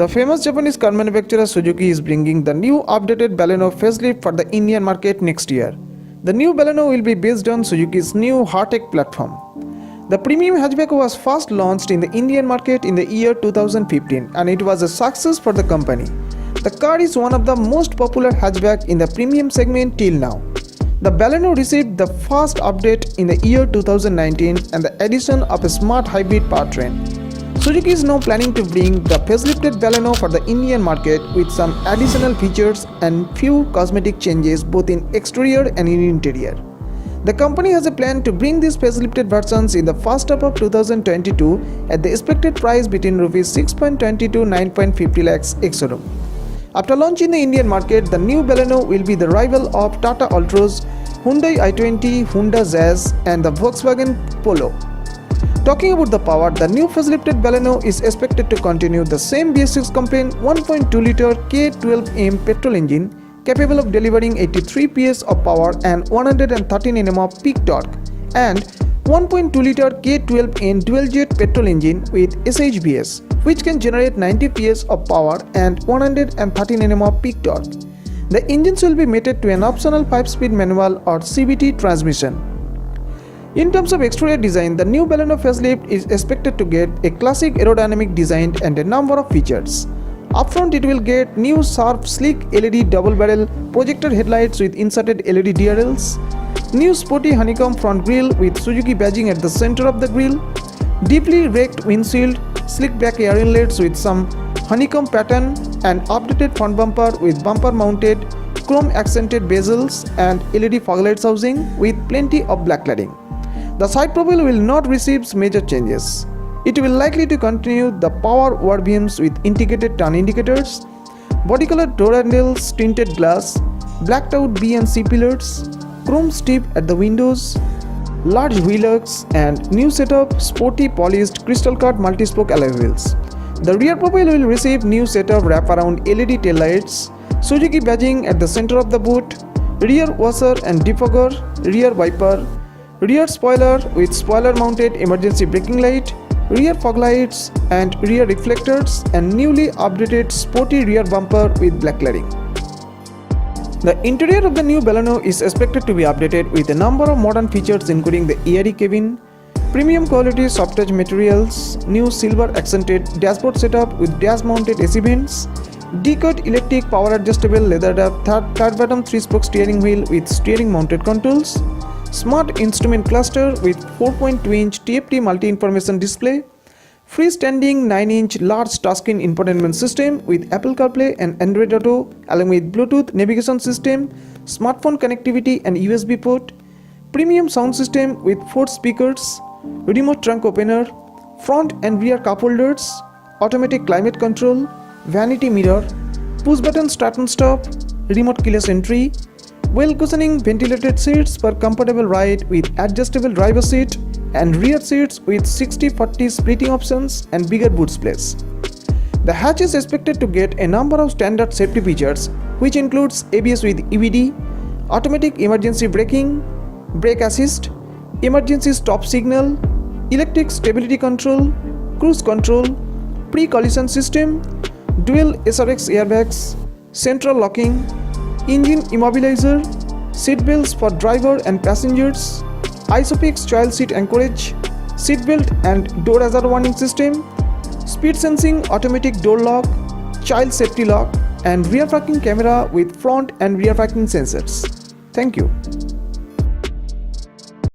The famous Japanese car manufacturer Suzuki is bringing the new updated Baleno facelift for the Indian market next year. The new Baleno will be based on Suzuki's new Heartect platform. The premium hatchback was first launched in the Indian market in the year 2015 and it was a success for the company. The car is one of the most popular hatchback in the premium segment till now. The Baleno received the first update in the year 2019 and the addition of a smart hybrid powertrain. Suzuki is now planning to bring the facelifted Baleno for the Indian market with some additional features and few cosmetic changes both in exterior and in interior. The company has a plan to bring these facelifted versions in the first half of 2022 at the expected price between Rs 6.20 to 9.50 lakhs ex-showroom. After launch in the Indian market, the new Baleno will be the rival of Tata Altroz, Hyundai i20, Honda Jazz and the Volkswagen Polo. Talking about the power, the new facelifted Baleno is expected to continue the same BS6 compliant 1.2-liter K12M petrol engine capable of delivering 83 PS of power and 113 Nm of peak torque and 1.2-liter K12N dual-jet petrol engine with SHBS which can generate 90 PS of power and 113 Nm of peak torque. The engines will be mated to an optional 5-speed manual or CVT transmission. In terms of exterior design, the new Baleno facelift is expected to get a classic aerodynamic design and a number of features. Upfront, it will get new sharp, sleek LED double-barrel projector headlights with inserted LED DRLs, new sporty honeycomb front grille with Suzuki badging at the center of the grille, deeply raked windshield, slick back air inlets with some honeycomb pattern, and updated front bumper with bumper-mounted chrome-accented bezels and LED fog lights housing with plenty of black cladding. The side profile will not receive major changes. It will likely to continue the power war beams with integrated turn indicators, body colored door handles, tinted glass, blacked out B and C pillars, chrome strip at the windows, large wheel arcs and new setup sporty polished crystal cut multi-spoke alloy wheels. The rear profile will receive new setup wraparound LED taillights, Suzuki badging at the center of the boot, rear washer and defogger, rear wiper, rear spoiler with spoiler mounted emergency braking light, rear fog lights and rear reflectors and newly updated sporty rear bumper with black cladding. The interior of the new Baleno is expected to be updated with a number of modern features including the airy cabin, premium quality soft touch materials, new silver accented dashboard setup with dash mounted AC vents, D-cut electric power adjustable leather wrapped third bottom 3-spoke steering wheel with steering mounted controls, smart instrument cluster with 4.2-inch TFT multi-information display, freestanding 9-inch large touchscreen infotainment system with Apple CarPlay and Android Auto along with Bluetooth navigation system, smartphone connectivity and USB port, premium sound system with 4 speakers, remote trunk opener, front and rear cup holders, automatic climate control, vanity mirror, push button start and stop, remote keyless entry, well cushioning ventilated seats for comfortable ride with adjustable driver seat and rear seats with 60-40 splitting options and bigger boot space. The hatch is expected to get a number of standard safety features which includes ABS with EBD, automatic emergency braking, brake assist, emergency stop signal, electric stability control, cruise control, pre-collision system, dual SRX airbags, central locking, engine immobilizer, seat belts for driver and passengers, ISOFIX child seat anchorage, seat belt and door hazard warning system, speed sensing automatic door lock, child safety lock and rear parking camera with front and rear parking sensors. Thank you.